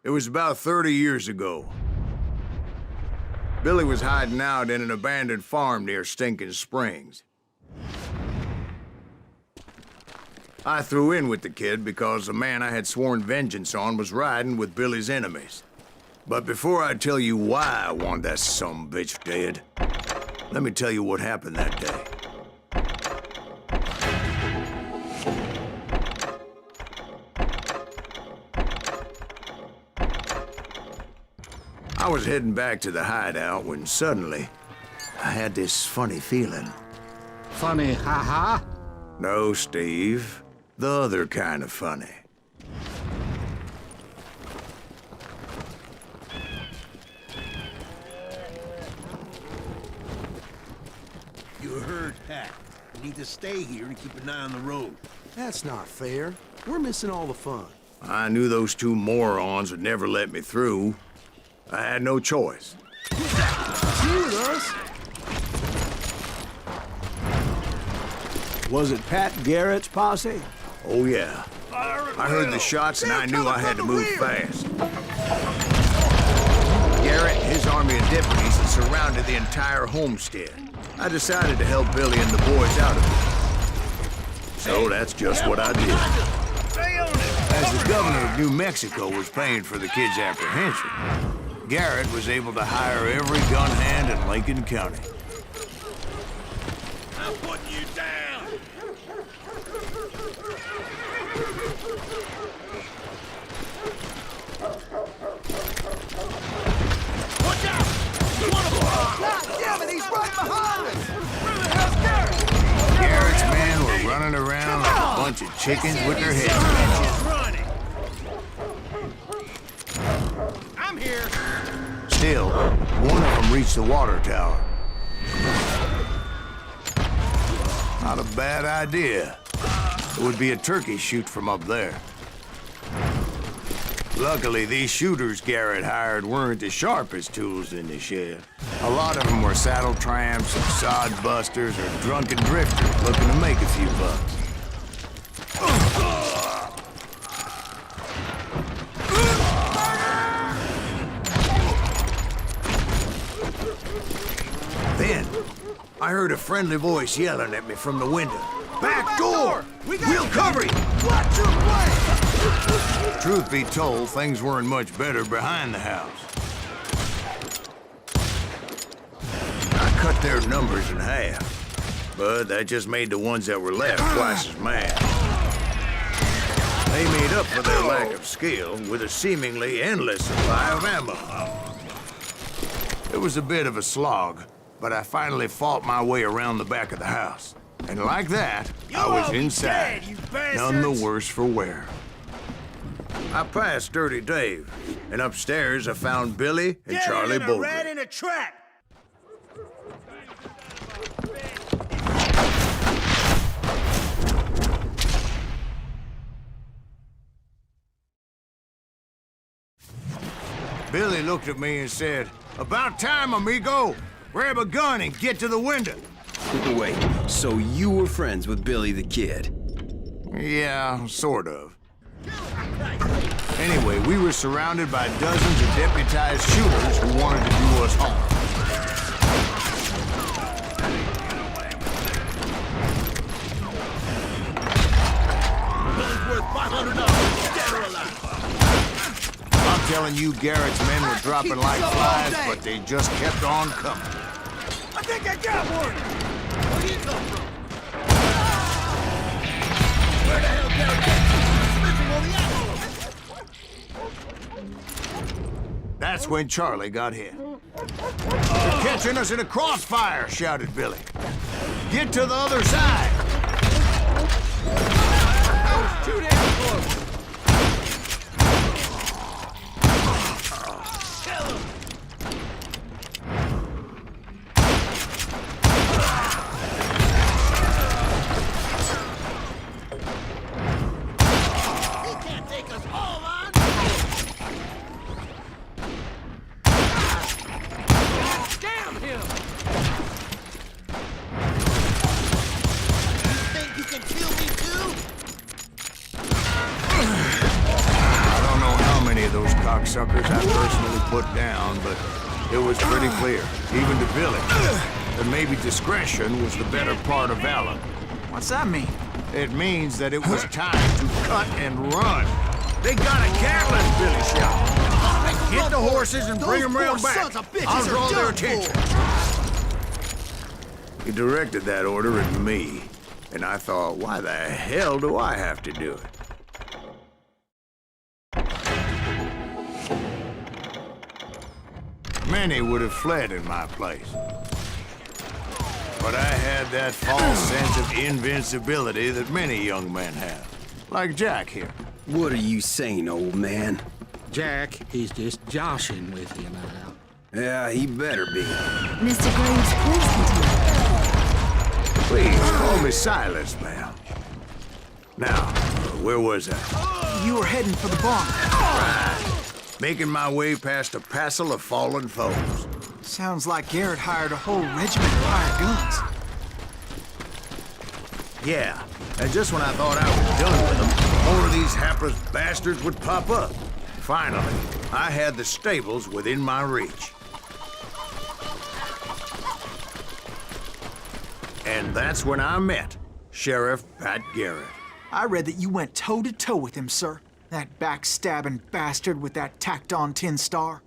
It was about 30 years ago. Billy was hiding out in an abandoned farm near Stinking Springs. I threw in with the kid because the man I had sworn vengeance on was riding with Billy's enemies. But before I tell you why I want that sumbitch dead, let me tell you what happened that day. I was heading back to the hideout when suddenly I had this funny feeling. Funny, haha? No, Steve. The other kind of funny. You heard Pat. You need to stay here and keep an eye on the road. That's not fair. We're missing all the fun. I knew those two morons would never let me through. I had no choice. Shoot us! Was it Pat Garrett's posse? Oh, yeah. I heard the shots and I knew I had to move fast. Garrett and his army of deputies had surrounded the entire homestead. I decided to help Billy and the boys out of it. So that's just what I did. As the governor of New Mexico was paying for the kid's apprehension, Garrett was able to hire every gun hand in Lincoln County. I'm putting you down! Watch out! One of them! God damn it, he's right behind us! Where the hell's Garrett? Garrett's men were running around like a bunch of chickens with their heads cut off. Running! I'm here! Still, one of them reached the water tower. Not a bad idea. It would be a turkey shoot from up there. Luckily, these shooters Garrett hired weren't as sharp as tools in the shed. A lot of them were saddle tramps and sod busters or drunken drifters looking to make a few bucks. Then, I heard a friendly voice yelling at me from the window. Back door! We'll cover you! Watch your play! Truth be told, things weren't much better behind the house. I cut their numbers in half, but that just made the ones that were left twice as mad. They made up for their lack of skill with a seemingly endless supply of ammo. It was a bit of a slog, but I finally fought my way around the back of the house. And like that, I was inside, none the worse for wear. I passed Dirty Dave, and upstairs I found Billy and Charlie Bowler. Rat in a trap! Billy looked at me and said, "About time, amigo. Grab a gun and get to the window." Wait, so you were friends with Billy the Kid? Yeah, sort of. Anyway, we were surrounded by dozens of deputized shooters who wanted to do us harm. Billy's worth $500, dead or alive. I'm telling you, Garrett's men were dropping like flies, but they just kept on coming. I think I got one! Where'd he come from? Where the hell Garrett That's when Charlie got hit. "They're catching us in a crossfire," shouted Billy. "Get to the other side!" That was too damn close! cocksuckers I personally put down, but it was pretty clear, even to Billy, that maybe discretion was the better part of valor. What's that mean? It means that it was time to cut and run. They got a Gatling, Billy shouted. Get the horses and bring them round back. I'll draw their attention. He directed that order at me, and I thought, why the hell do I have to do it? Many would have fled in my place. But I had that false sense of invincibility that many young men have. Like Jack here. What are you saying, old man? Jack, he's just joshing with you now. Yeah, he better be. Mr. Graves, please continue. Please call me Silas, ma'am. Now, where was I? You were heading for the barn. Right. Making my way past a passel of fallen foes. Sounds like Garrett hired a whole regiment of hired guns. Yeah, and just when I thought I was done with them, more of these hapless bastards would pop up. Finally, I had the stables within my reach. And that's when I met Sheriff Pat Garrett. I read that you went toe-to-toe with him, sir. That backstabbing bastard with that tacked-on tin star.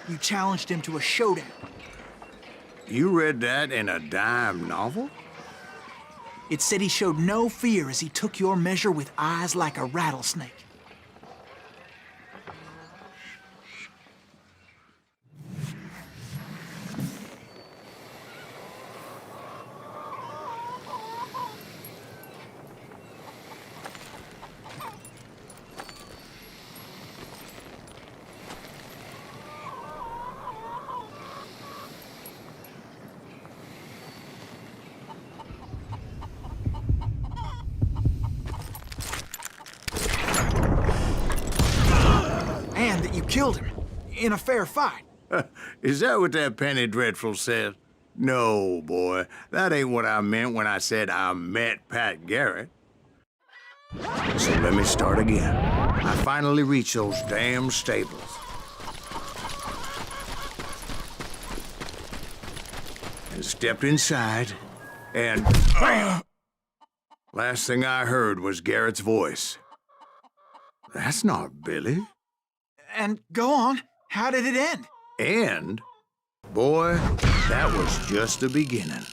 You challenged him to a showdown. You read that in a dime novel? It said he showed no fear as he took your measure with eyes like a rattlesnake. And that you killed him in a fair fight. Is that what that Penny Dreadful said? No, boy. That ain't what I meant when I said I met Pat Garrett. So let me start again. I finally reached those damn stables. And stepped inside, and bam! Last thing I heard was Garrett's voice. That's not Billy. And go on, how did it end? And, boy, that was just the beginning.